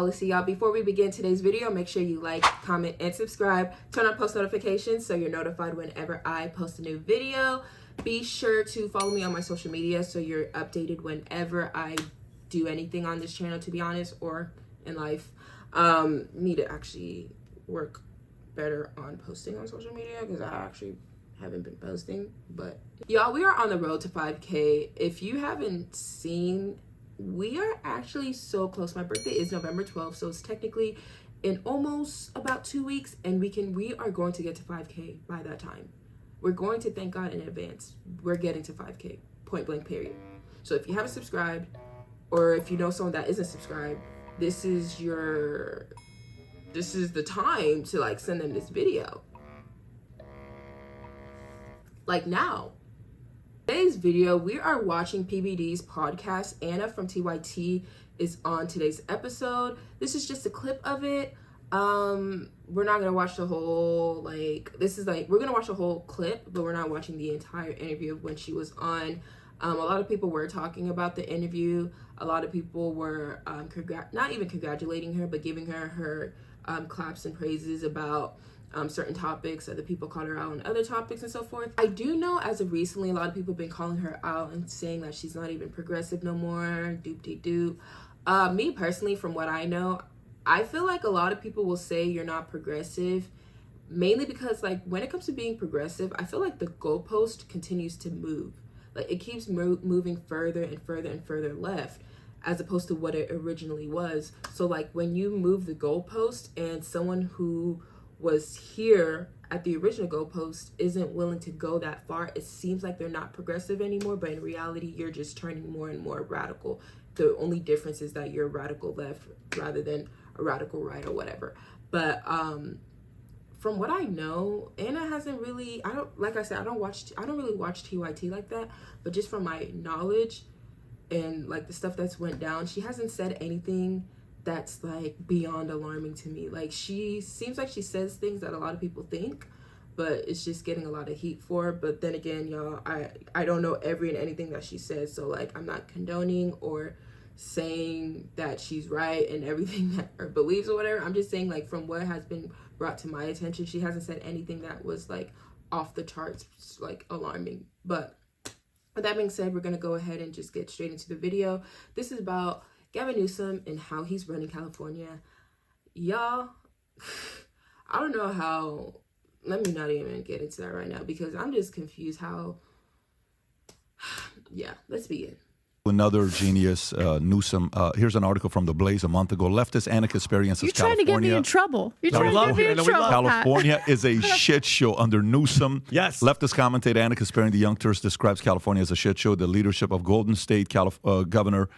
policy, y'all. Before we begin today's video, make sure you like, comment, and subscribe. Turn on post notifications so you're notified whenever I post a new video. Be sure to follow me on my social media so you're updated whenever I do anything on this channel, to be honest, or in life. Need to actually work better on posting on social media because I actually haven't been posting. But y'all, we are on the road to 5K. If you haven't seen, we are actually so close. My birthday is November 12th, so it's technically in almost about 2 weeks, and we are going to get to 5K by that time. We're going to thank God in advance. We're getting to 5K, point blank period. So if you haven't subscribed, or if you know someone that isn't subscribed, this is the time to like send them this video. Like now. Today's video, we are watching PBD's podcast. Anna from TYT is on today's episode. This is just a clip of it. We're not gonna watch the whole, we're gonna watch the whole clip, but we're not watching the entire interview of when she was on. A lot of people were talking about the interview. A lot of people were not even congratulating her, but giving her claps and praises about certain topics. Other people called her out on other topics and so forth. I do know as of recently, a lot of people have been calling her out and saying that she's not even progressive no more. Doop-de-doop. Me personally, from what I know, I feel like a lot of people will say you're not progressive, mainly because like when it comes to being progressive, I feel like the goalpost continues to move. Like it keeps moving further and further and further left as opposed to what it originally was. So like when you move the goalpost and someone who was here at the original goalpost isn't willing to go that far, it seems like they're not progressive anymore, but in reality, you're just turning more and more radical. The only difference is that you're radical left rather than a radical right or whatever. But from what I know, Anna hasn't really, I don't really watch TYT like that, but just from my knowledge and like the stuff that's went down, she hasn't said anything that's like beyond alarming to me. Like she seems like she says things that a lot of people think, but it's just getting a lot of heat for her. But then again, y'all, I don't know every and anything that she says, so like I'm not condoning or saying that she's right and everything that her believes or whatever. I'm just saying like from what has been brought to my attention, she hasn't said anything that was like off the charts, like alarming. But with that being said, we're gonna go ahead and just get straight into the video. This is about Gavin Newsom and how he's running California. Y'all, I don't know how, let me not even get into that right now because I'm just confused how, yeah, let's begin. Another genius, Newsom. Here's an article from The Blaze a month ago. Leftist Anna experiences You're trying to get me in trouble. You're trying to get me in trouble, California is a shit show under Newsom. Yes. Leftist commentator Anna Kasparian, the Young Turks, describes California as a shit show. The leadership of Golden State Governor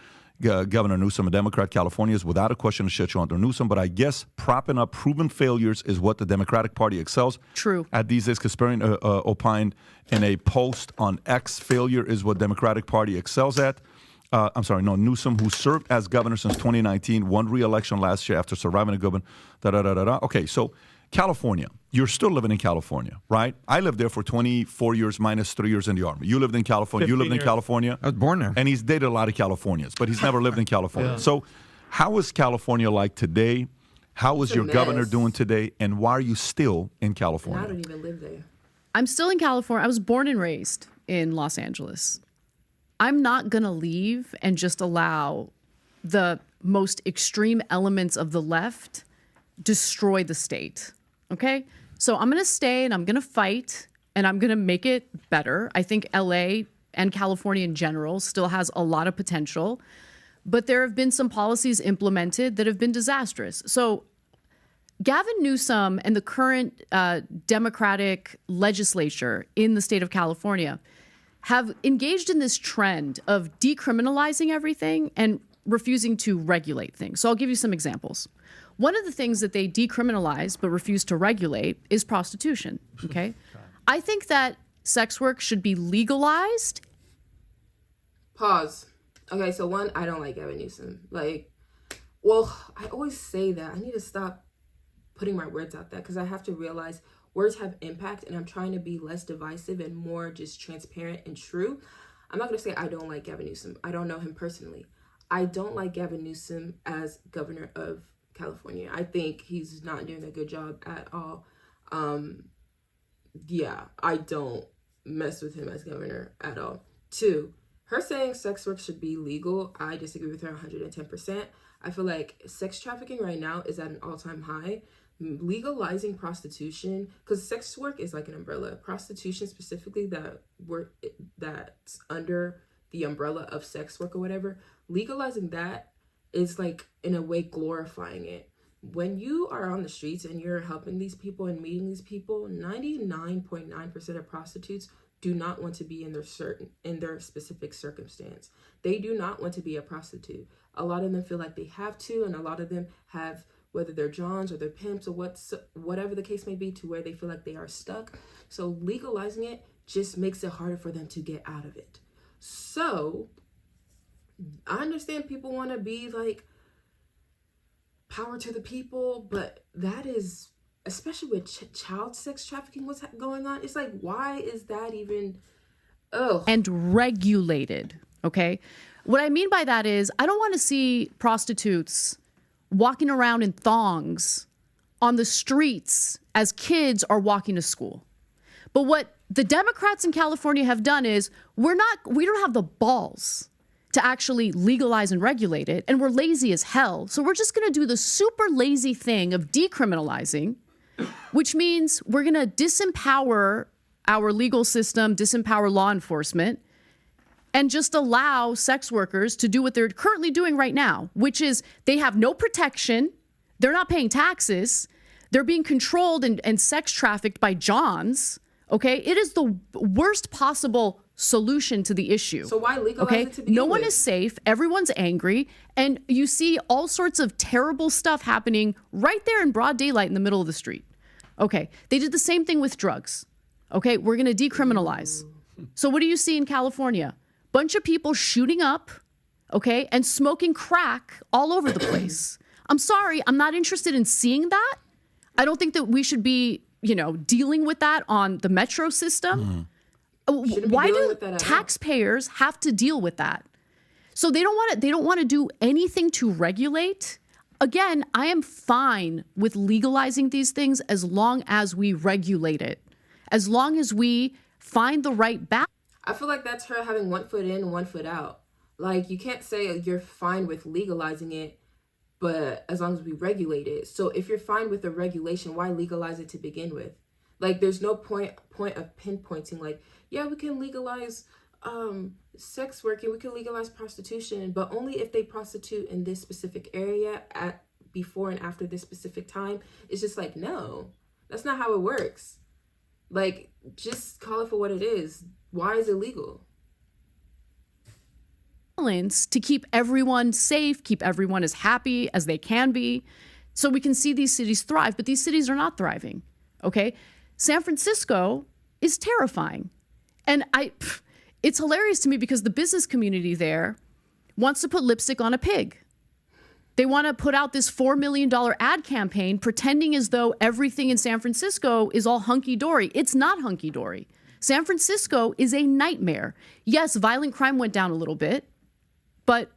Newsom, a Democrat. California is without a question a shit show under Newsom, but I guess propping up proven failures is what the Democratic Party excels. True. At these days, Kasparian opined in a post on X, failure is what Democratic Party excels at. Newsom, who served as governor since 2019, won re-election last year after surviving a governor. Okay, so California, you're still living in California, right? I lived there for 24 years minus 3 years in the Army. You lived in California. You lived in California. I was born there. And he's dated a lot of Californians, but he's never lived in California. Yeah. So how is California like today? How is your governor doing today? And why are you still in California? I don't even live there. I'm still in California. I was born and raised in Los Angeles. I'm not going to leave and just allow the most extreme elements of the left destroy the state. Okay? So I'm going to stay and I'm going to fight and I'm going to make it better. I think LA and California in general still has a lot of potential, but there have been some policies implemented that have been disastrous. So Gavin Newsom and the current Democratic legislature in the state of California have engaged in this trend of decriminalizing everything and refusing to regulate things. So I'll give you some examples. One of the things that they decriminalize but refuse to regulate is prostitution, okay? I think that sex work should be legalized. Pause. Okay, so one, I don't like Gavin Newsom. I always say that. I need to stop putting my words out there because I have to realize words have impact, and I'm trying to be less divisive and more just transparent and true. I'm not going to say I don't like Gavin Newsom. I don't know him personally. I don't like Gavin Newsom as governor of California. I think he's not doing a good job at all. Yeah, I don't mess with him as governor at all. 2, her saying sex work should be legal, I disagree with her 110%. I feel like sex trafficking right now is at an all-time high. Legalizing prostitution, because sex work is like an umbrella. Prostitution specifically, that's under the umbrella of sex work or whatever. Legalizing that is like, in a way, glorifying it. When you are on the streets and you're helping these people and meeting these people, 99.9% of prostitutes do not want to be in their specific circumstance. They do not want to be a prostitute. A lot of them feel like they have to, and a lot of them have, whether they're Johns or they're pimps or whatever the case may be, to where they feel like they are stuck. So legalizing it just makes it harder for them to get out of it. So I understand people want to be like, power to the people, but that is, especially with child sex trafficking, what's going on, it's like, why is that even and regulated? Okay, what I mean by that is, I don't want to see prostitutes walking around in thongs on the streets as kids are walking to school. But what the Democrats in California have done is, we don't have the balls to actually legalize and regulate it, and we're lazy as hell. So we're just going to do the super lazy thing of decriminalizing, which means we're going to disempower our legal system, disempower law enforcement, and just allow sex workers to do what they're currently doing right now, which is they have no protection, they're not paying taxes, they're being controlled and sex trafficked by Johns, okay? It is the worst possible solution to the issue. So why legalize it to begin No one with? is safe, everyone's angry, and you see all sorts of terrible stuff happening right there in broad daylight in the middle of the street. Okay, they did the same thing with drugs. Okay, we're gonna decriminalize. So what do you see in California? Bunch of people shooting up, okay, and smoking crack all over the place. I'm sorry, I'm not interested in seeing that. I don't think that we should be, dealing with that on the metro system. Why do taxpayers have to deal with that? So they don't want to do anything to regulate. Again, I am fine with legalizing these things as long as we regulate it, as long as we find the right balance. I feel like that's her having one foot in, one foot out. Like, you can't say you're fine with legalizing it, but as long as we regulate it. So if you're fine with the regulation, why legalize it to begin with? Like, there's no point of pinpointing, like, yeah, we can legalize sex working, we can legalize prostitution, but only if they prostitute in this specific area at before and after this specific time. It's just like, no, that's not how it works. Like, just call it for what it is. Why is it legal? To keep everyone safe, keep everyone as happy as they can be, so we can see these cities thrive. But these cities are not thriving, okay? San Francisco is terrifying. And it's hilarious to me because the business community there wants to put lipstick on a pig. They want to put out this $4 million ad campaign pretending as though everything in San Francisco is all hunky-dory. It's not hunky-dory. San Francisco is a nightmare. Yes, violent crime went down a little bit, but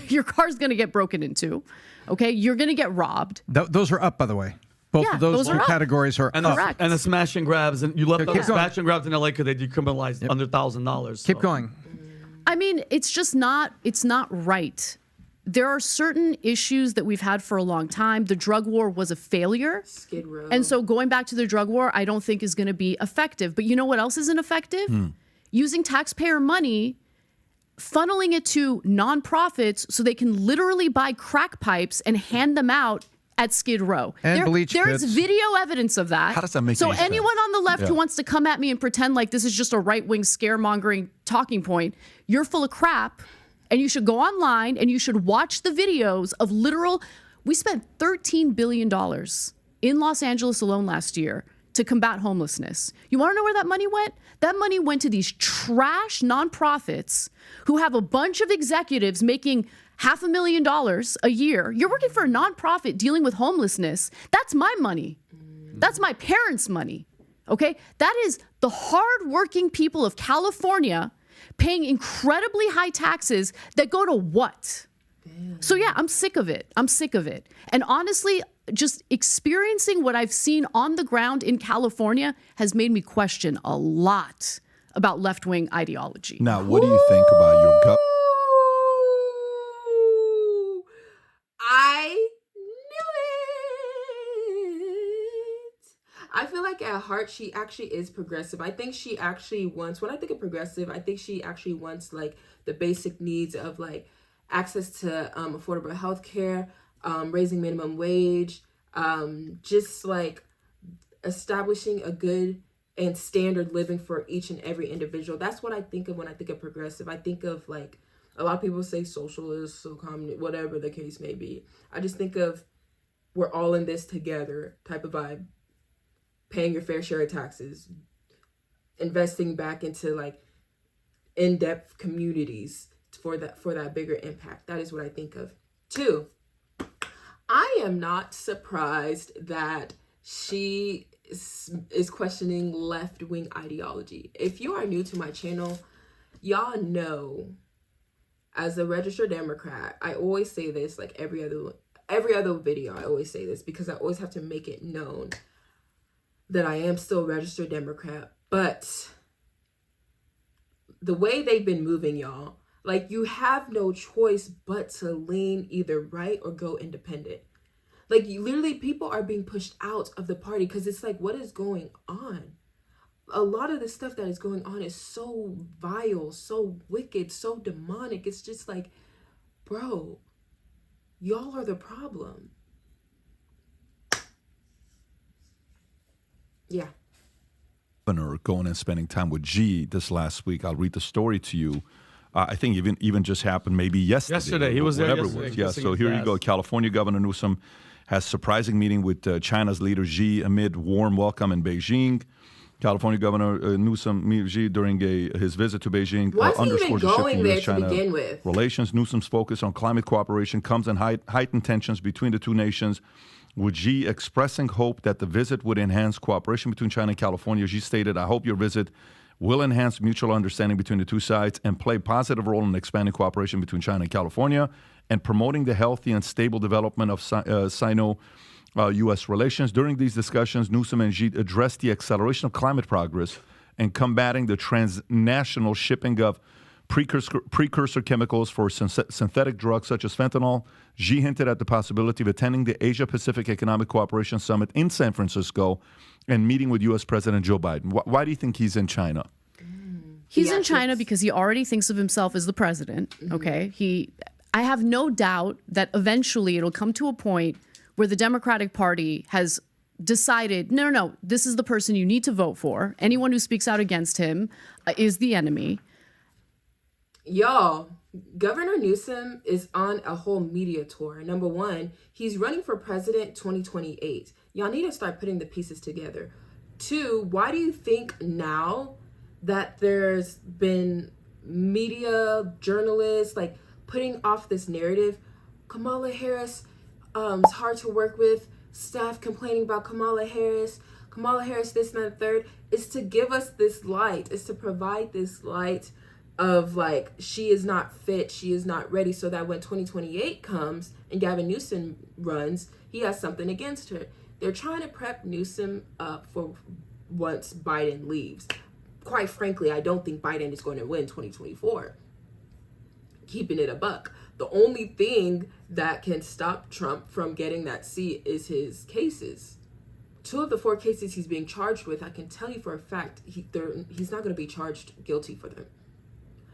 your car's going to get broken into, okay? You're going to get robbed. Those are up, by the way. Both of those two categories are up. And the smash and grabs, and you left the smash and grabs in LA because they decriminalized under $1,000. Keep going. I mean, it's just not, it's not right. There are certain issues that we've had for a long time. The drug war was a failure. Skid Row. And so going back to the drug war, I don't think is going to be effective. But you know what else isn't effective? Using taxpayer money, funneling it to nonprofits so they can literally buy crack pipes and hand them out at Skid Row. And bleach There pits. is video evidence of that. How does that make So any sense? anyone on the left who wants to come at me and pretend like this is just a right-wing scaremongering talking point, you're full of crap. And you should go online and you should watch the videos of literal. We spent $13 billion in Los Angeles alone last year to combat homelessness. You want to know where that money went? That money went to these trash nonprofits who have a bunch of executives making $500,000 a year. You're working for a nonprofit dealing with homelessness. That's my money. That's my parents' money. Okay? That is the hardworking people of California paying incredibly high taxes that go to what? So yeah, I'm sick of it. I'm sick of it. And honestly, just experiencing what I've seen on the ground in California has made me question a lot about left-wing ideology. Now, what do you think about your gut? I knew it. I feel like at heart she actually is progressive. I think she actually wants, when I think of progressive, I think she actually wants like the basic needs of like access to affordable health care, raising minimum wage, just like establishing a good and standard living for each and every individual. That's what I think of when I think of progressive. I think of like, a lot of people say socialist, so communist, whatever the case may be. I just think of we're all in this together type of vibe. Paying your fair share of taxes, investing back into like in-depth communities for that bigger impact. That is what I think of. 2, I am not surprised that she is questioning left-wing ideology. If you are new to my channel, y'all know, as a registered Democrat, I always say this, like every other video, I always say this because I always have to make it known that I am still a registered Democrat. But the way they've been moving, y'all, like you have no choice but to lean either right or go independent. Like literally people are being pushed out of the party because it's like, what is going on? A lot of the stuff that is going on is so vile, so wicked, so demonic. It's just like, bro, y'all are the problem. Yeah. Governor going and spending time with Xi this last week. I'll read the story to you. I think even just happened maybe yesterday. He was there whatever yesterday. it was. Yeah, so here you go. California Governor Newsom has surprising meeting with China's leader Xi amid warm welcome in Beijing. California Governor Newsom met Xi during his visit to Beijing. Why is he even underscores the shift going in there U.S.-China to begin with? relations. Newsom's focus on climate cooperation comes in heightened tensions between the two nations, with Xi expressing hope that the visit would enhance cooperation between China and California. Xi stated, "I hope your visit will enhance mutual understanding between the two sides and play a positive role in expanding cooperation between China and California and promoting the healthy and stable development of Sino-U.S. relations." During these discussions, Newsom and Xi addressed the acceleration of climate progress and combating the transnational shipping of precursor chemicals for synthetic drugs such as fentanyl. Xi hinted at the possibility of attending the Asia-Pacific Economic Cooperation Summit in San Francisco and meeting with U.S. President Joe Biden. Why do you think he's in China? He's in China because he already thinks of himself as the president, okay? I have no doubt that eventually it'll come to a point where the Democratic Party has decided, no, this is the person you need to vote for. Anyone who speaks out against him is the enemy. Y'all, Governor Newsom is on a whole media tour. Number 1, he's running for president 2028. Y'all need to start putting the pieces together. 2, why do you think now that there's been media, journalists, like putting off this narrative? Kamala Harris is hard to work with. Staff complaining about Kamala Harris, this and that, third. Is to give us this light. Is to provide this light of like, she is not fit, she is not ready, so that when 2028 comes and Gavin Newsom runs, he has something against her. They're trying to prep Newsom up for once Biden leaves. Quite frankly, I don't think Biden is going to win 2024. Keeping it a buck. The only thing that can stop Trump from getting that seat is his cases. 2 of the 4 cases he's being charged with, I can tell you for a fact, he's not going to be charged guilty for them.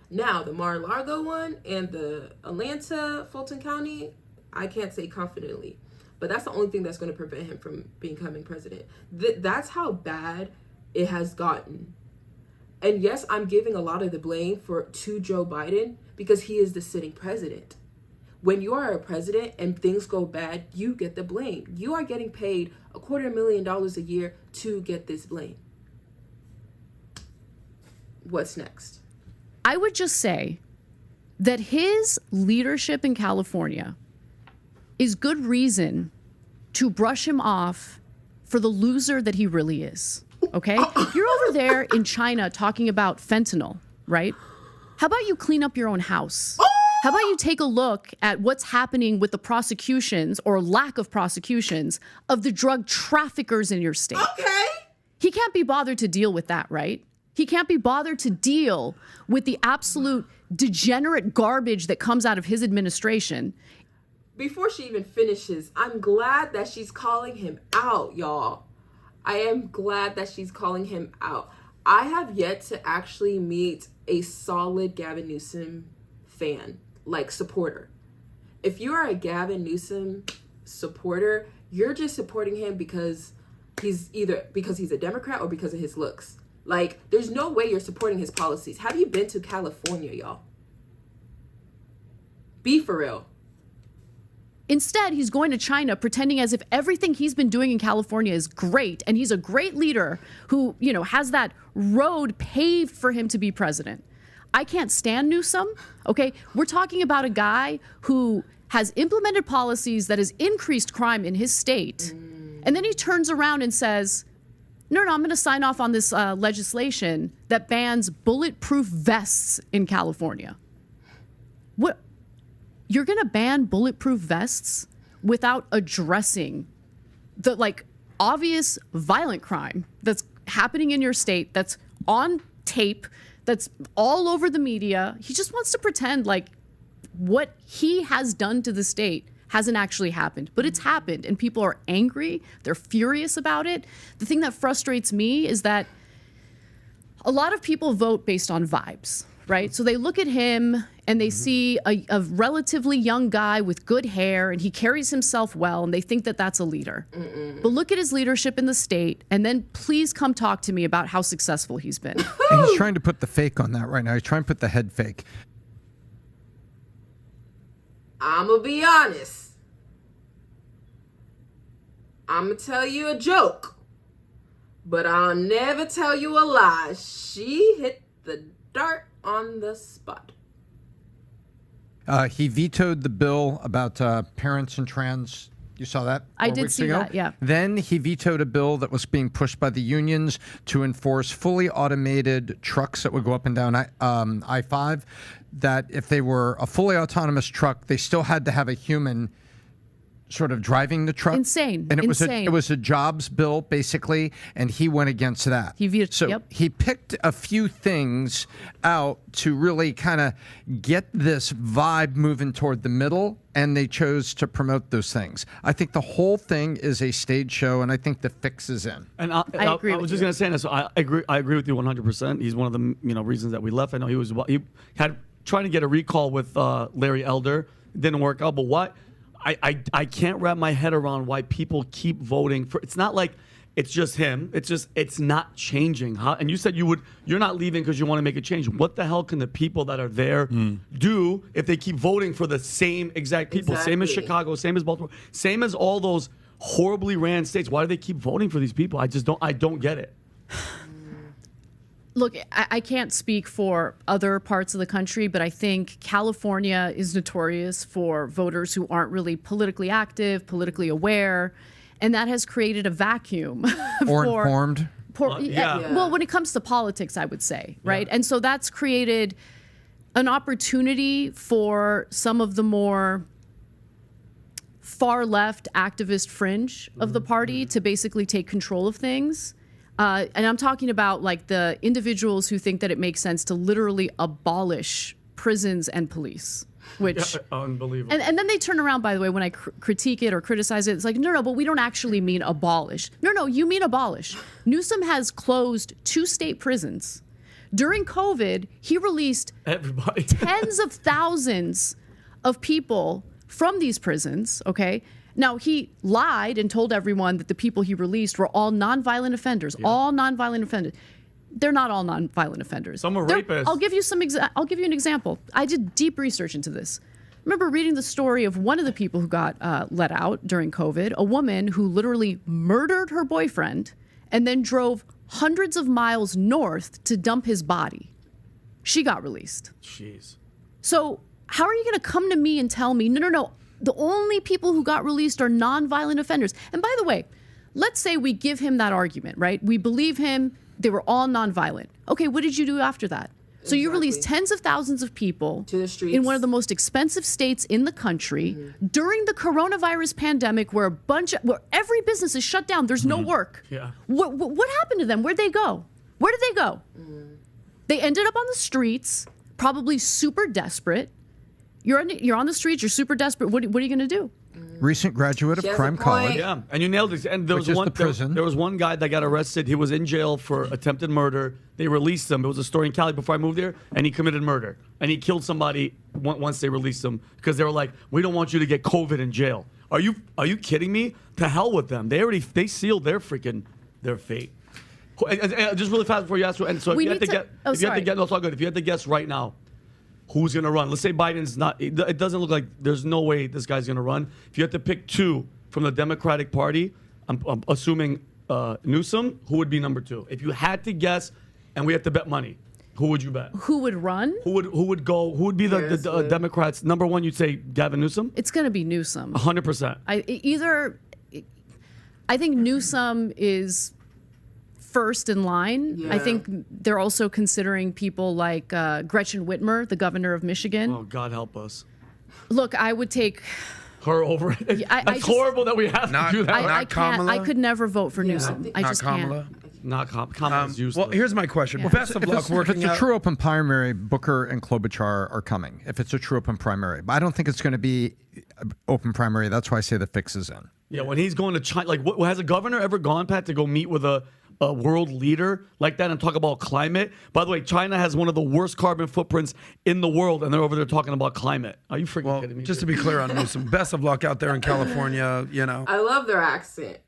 Now, the Mar-a-Lago one and the Atlanta, Fulton County, I can't say confidently. But that's the only thing that's going to prevent him from becoming president. That's how bad it has gotten. And yes, I'm giving a lot of the blame to Joe Biden because he is the sitting president. When you are a president and things go bad, you get the blame. You are getting paid $250,000 a year to get this blame. What's next? I would just say that his leadership in California is good reason to brush him off for the loser that he really is, okay? You're over there in China talking about fentanyl, right? How about you clean up your own house? How about you take a look at what's happening with the prosecutions or lack of prosecutions of the drug traffickers in your state? Okay. He can't be bothered to deal with that, right? He can't be bothered to deal with the absolute degenerate garbage that comes out of his administration. Before she even finishes, I'm glad that she's calling him out, y'all. I am glad that she's calling him out. I have yet to actually meet a solid Gavin Newsom fan, like supporter. If you are a Gavin Newsom supporter, you're just supporting him because he's a Democrat or because of his looks. Like, there's no way you're supporting his policies. Have you been to California, y'all? Be for real. Instead, he's going to China pretending as if everything he's been doing in California is great, and he's a great leader who, has that road paved for him to be president. I can't stand Newsom, okay? We're talking about a guy who has implemented policies that has increased crime in his state, and then he turns around and says, no, I'm going to sign off on this legislation that bans bulletproof vests in California. What? You're going to ban bulletproof vests without addressing the obvious violent crime that's happening in your state, that's on tape, that's all over the media. He just wants to pretend like what he has done to the state hasn't actually happened, but it's happened, and people are angry. They're furious about it. The thing that frustrates me is that a lot of people vote based on vibes, right? So they look at him and they see a relatively young guy with good hair, and he carries himself well, and they think that that's a leader. But look at his leadership in the state, and then please come talk to me about how successful he's been. And he's trying to put the fake on that right now. He's trying to put the head fake. I'm going to be honest. I'm going to tell you a joke, but I'll never tell you a lie. She hit the dart on the spot. He vetoed the bill about parents and trans. You saw that? I did see that, yeah. Then he vetoed a bill that was being pushed by the unions to enforce fully automated trucks that would go up and down I-5, that if they were a fully autonomous truck, they still had to have a human sort of driving the truck. Insane. And it Insane. was a jobs bill, basically, and he went against that. He vetoed, so yep. He picked a few things out to really kind of get this vibe moving toward the middle, and they chose to promote those things. I think the whole thing is a stage show, and I think the fix is in. And I agree. I was just going to say this. So I agree with you 100%. He's one of the reasons that we left. I know he had trying to get a recall with Larry Elder. It didn't work out. But what? I can't wrap my head around why people keep voting for. It's not like it's just him. It's not changing. And you said you're not leaving because you want to make a change. What the hell can the people that are there do if they keep voting for the same exact people? Exactly. Same as Chicago, same as Baltimore, same as all those horribly ran states. Why do they keep voting for these people? I don't get it. Look, I can't speak for other parts of the country, but I think California is notorious for voters who aren't really politically active, politically aware, and that has created a vacuum. Or informed. Yeah. Well, when it comes to politics, I would say, right? And so that's created an opportunity for some of the more far left activist fringe of the party to basically take control of things. And I'm talking about like the individuals who think that it makes sense to literally abolish prisons and police, which unbelievable. And then they turn around, by the way, when I critique it or criticize it, it's like, no, but we don't actually mean abolish. No, you mean abolish. Newsom has closed 2 state prisons. During COVID, he released everybody tens of thousands of people from these prisons, okay? Now, he lied and told everyone that the people he released were all nonviolent offenders, all nonviolent offenders. They're not all nonviolent offenders. Some are rapists. I'll give you an example. I did deep research into this. Remember reading the story of one of the people who got let out during COVID, a woman who literally murdered her boyfriend and then drove hundreds of miles north to dump his body. She got released. Jeez. So how are you going to come to me and tell me, no, the only people who got released are nonviolent offenders? And by the way, let's say we give him that argument, right? We believe him. They were all nonviolent. Okay, what did you do after that? So you release Exactly. tens of thousands of people To the streets. in one of the most expensive states in the country during the coronavirus pandemic, where every business is shut down. There's no work. Yeah. What happened to them? Where'd they go? Where did they go? They ended up on the streets, probably super desperate. You're on the streets. You're super desperate. What are you going to do? Recent graduate She of has a Crime point. College. Yeah, and you nailed it. And there Which was is one the prison. There was one guy that got arrested. He was in jail for attempted murder. They released him. It was a story in Cali before I moved there, and he committed murder. And he killed somebody once they released him because they were like, "We don't want you to get COVID in jail." Are you kidding me? To hell with them. They sealed their fate. And just really fast before you ask, and so if We you had need to to- get, oh, if you had to sorry. get, no, it's all good. If you had to guess right now, who's going to run? Let's say Biden's not. It doesn't look like there's no way this guy's going to run. If you had to pick two from the Democratic Party, I'm assuming Newsom, who would be number two? If you had to guess, and we had to bet money, who would you bet? Who would run? Who would go? Who would be the Yes, good. Democrats' number one? You'd say Gavin Newsom. It's going to be Newsom. 100%. I think Newsom is first in line. Yeah. I think they're also considering people like Gretchen Whitmer, the governor of Michigan. Oh, God help us. Look, I would take. Her over it. I That's just- horrible that we have Not- to do that. I Not can't. Kamala? I could never vote for Newsom. I Not just Kamala. can't. Not Kamala's useless. Well, here's my question. Yeah. Best of luck If working it's a out. true open primary, Booker and Klobuchar are coming. If it's a true open primary, but I don't think it's going to be open primary. That's why I say the fix is in. Yeah, when he's going to China, like, has a governor ever gone, Pat, to go meet with a world leader like that and talk about climate? By the way, China has one of the worst carbon footprints in the world, and they're over there talking about climate. Are you freaking Well, kidding me? just to dude? be clear on Newsom, best of luck out there in California. You know, I love their accent.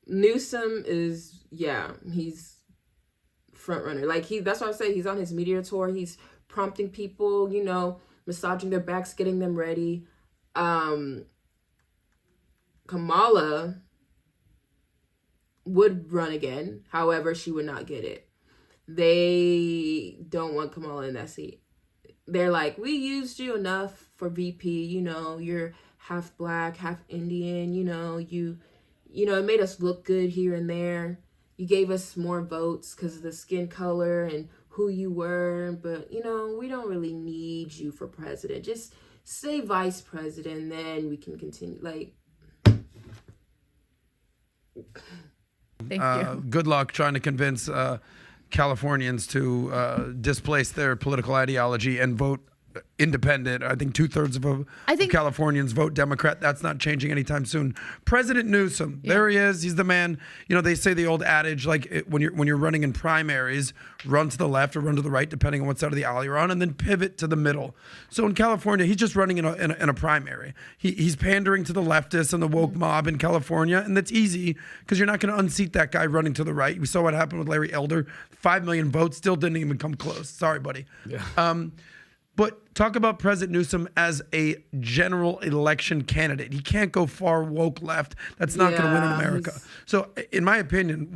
Newsom is, he's front runner. Like that's what I'm saying. He's on his media tour. He's prompting people, massaging their backs, getting them ready. Kamala would run again. However, she would not get it. They don't want Kamala in that seat. They're like, we used you enough for VP. You're half black, half Indian. It made us look good here and there. You gave us more votes because of the skin color and who you were. But, we don't really need you for president. Just say vice president, then we can continue. Like, Thank you. good luck trying to convince Californians to displace their political ideology and vote independent. I think 2/3 of Californians vote Democrat. That's not changing anytime soon. President Newsom, there he is. He's the man. They say the old adage, like when you're running in primaries, run to the left or run to the right, depending on what side of the aisle you're on, and then pivot to the middle. So in California, he's just running in a primary. He's pandering to the leftists and the woke mob in California, and that's easy because you're not going to unseat that guy running to the right. We saw what happened with Larry Elder. 5 million votes, still didn't even come close. Sorry, buddy. Yeah. But talk about President Newsom as a general election candidate. He can't go far woke left. That's not going to win in America. So, in my opinion,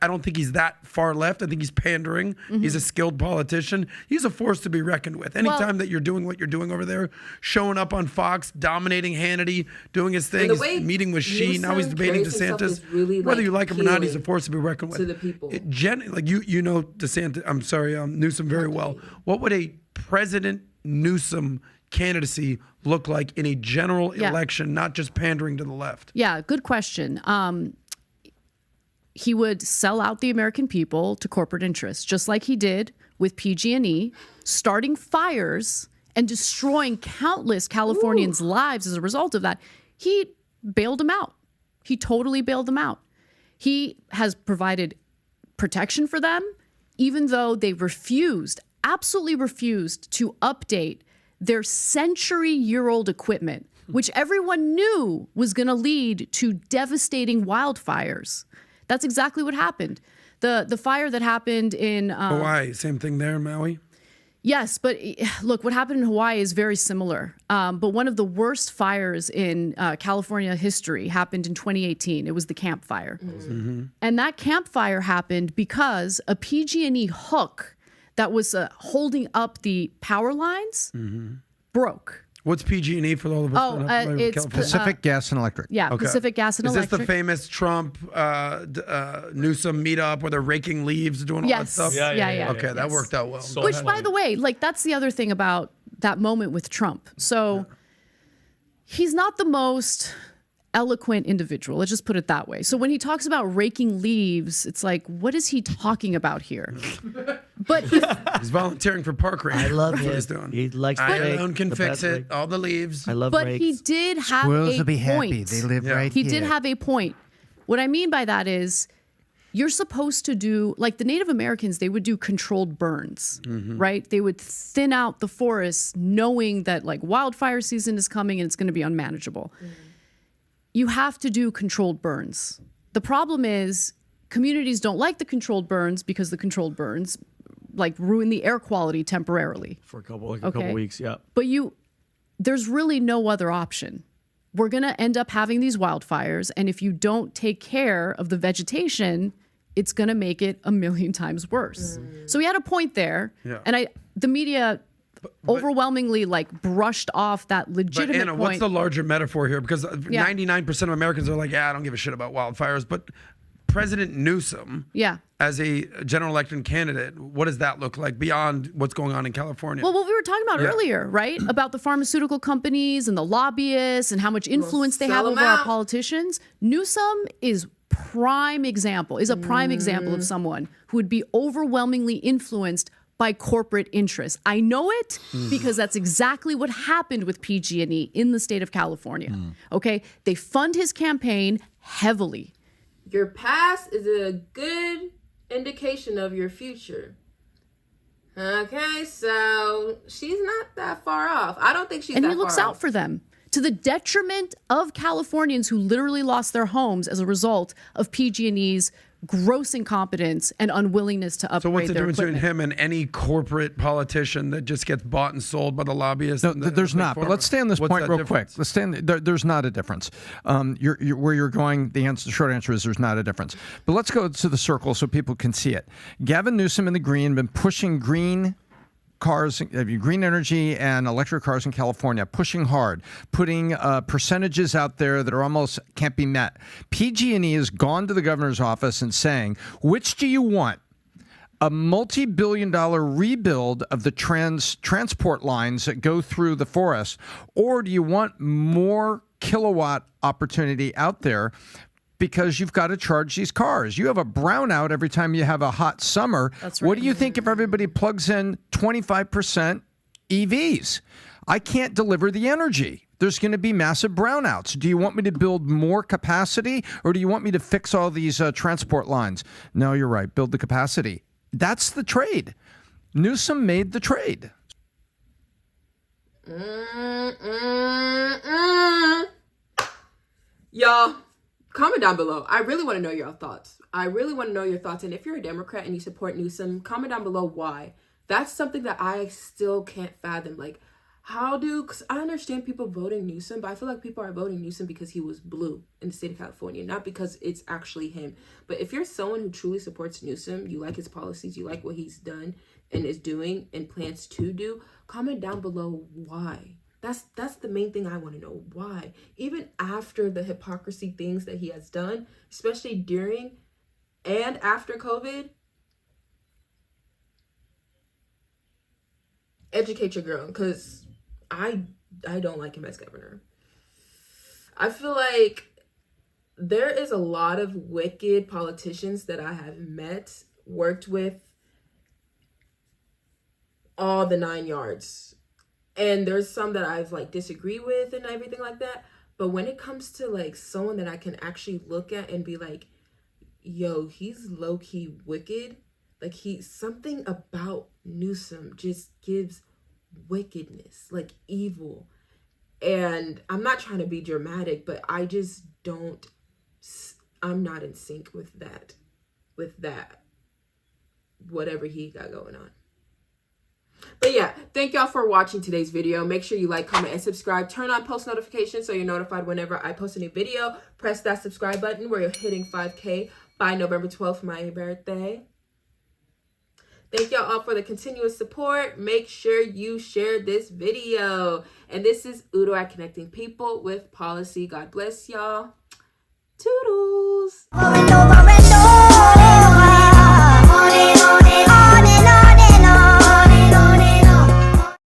I don't think he's that far left. I think he's pandering. He's a skilled politician. He's a force to be reckoned with. Anytime that you're doing what you're doing over there, showing up on Fox, dominating Hannity, doing his thing, the way he's meeting with Sheen, now he's Newsom debating carries himself DeSantis. is really, Whether you like him or not, he's a appealing force to be reckoned with. to the people. DeSantis. I'm sorry, Newsom very well. What would a President Newsom candidacy look like in a general election, not just pandering to the left? Yeah, good question. He would sell out the American people to corporate interests, just like he did with PG&E, starting fires and destroying countless Californians' lives as a result of that. He bailed them out. He totally bailed them out. He has provided protection for them, even though they absolutely refused to update their century-year-old equipment, which everyone knew was going to lead to devastating wildfires. That's exactly what happened. The fire that happened in Hawaii, same thing there, Maui. Yes, but look, what happened in Hawaii is very similar. But one of the worst fires in California history happened in 2018. It was the Camp Fire. And that Camp Fire happened because a PG&E hook that was holding up the power lines broke. What's PG&E for all of us? Oh, that aren't familiar with it's California? Pacific Gas and Electric. Yeah, Okay. Pacific Gas and Is Electric. this the famous Trump Newsom meetup where they're raking leaves, doing all that Yes. stuff? Yeah. Okay, that Yes. worked out well. So Which, by the way, like that's the other thing about that moment with Trump. So he's not the most eloquent individual. Let's just put it that way. So when he talks about raking leaves, it's like, what is he talking about here? But He's volunteering for park ranger. I love That's what him. he's doing. He likes to I rake, alone can the fix best it. rake. All the leaves. I love but rakes. he did have Squirrels a will be happy. point. They live Yeah. right He here. did have a point. What I mean by that is you're supposed to do, like the Native Americans, they would do controlled burns, right? They would thin out the forests knowing that like wildfire season is coming and it's going to be unmanageable. You have to do controlled burns. The problem is communities don't like the controlled burns because the controlled burns like ruin the air quality temporarily. For a couple weeks, yeah. But there's really no other option. We're going to end up having these wildfires. And if you don't take care of the vegetation, it's going to make it a million times worse. So he had a point there. Yeah. And the media overwhelmingly like brushed off that But legitimate Anna, point. what's the larger metaphor here? Because 99% of Americans are like, yeah, I don't give a shit about wildfires. But President Newsom, Yeah. as a general election candidate, what does that look like beyond what's going on in California? Well, what we were talking about earlier, right? About the pharmaceutical companies and the lobbyists and how much influence they have sell over 'em our out. politicians. Newsom is a prime example of someone who would be overwhelmingly influenced by corporate interests. I know it because that's exactly what happened with PG&E in the state of California. Okay? They fund his campaign heavily. Your past is a good indication of your future. Okay, so she's not that far off. I don't think she's And that he looks far out off. for them to the detriment of Californians who literally lost their homes as a result of PG&E's gross incompetence and unwillingness to upgrade So what's the their difference between equipment. him and any corporate politician that just gets bought and sold by the lobbyists? No, and the there's big not. But pharma? let's stay on this What's point that real difference? quick. Let's stay on. There's not a difference. Where you're going. The short answer is there's not a difference. But let's go to the circle so people can see it. Gavin Newsom and the Green been pushing green cars, green energy and electric cars in California, pushing hard, putting percentages out there that are almost can't be met. PG&E has gone to the governor's office and saying, which do you want? A multi-billion-dollar rebuild of the transport lines that go through the forest, or do you want more kilowatt opportunity out there because you've got to charge these cars? You have a brownout every time you have a hot summer. That's What right. do you think if everybody plugs in 25% EVs? I can't deliver the energy. There's going to be massive brownouts. Do you want me to build more capacity, or do you want me to fix all these transport lines? No, you're right. Build the capacity. That's the trade. Newsom made the trade. Y'all, comment down below. I really want to know your thoughts. And if you're a Democrat and you support Newsom, comment down below why. That's something that I still can't fathom. Like, because I understand people voting Newsom, but I feel like people are voting Newsom because he was blue in the state of California, not because it's actually him. But if you're someone who truly supports Newsom, you like his policies, you like what he's done and is doing and plans to do, comment down below why. That's the main thing I want to know. Why? Even after the hypocrisy things that he has done, especially during and after COVID, educate your girl, because I don't like him as governor. I feel like there is a lot of wicked politicians that I have met, worked with, all the 9 yards. And there's some that I've like disagree with and everything like that. But when it comes to like someone that I can actually look at and be like, yo, he's low-key wicked. Like something about Newsom just gives wickedness, like evil. And I'm not trying to be dramatic, but I'm not in sync with that, whatever he got going on. But yeah, thank y'all for watching today's video. Make sure you like, comment, and subscribe. Turn on post notifications so you're notified whenever I post a new video. Press that subscribe button where you're hitting 5K by November 12th, my birthday. Thank y'all all for the continuous support. Make sure you share this video. And this is Udo at Connecting People with Policy. God bless y'all. Toodles.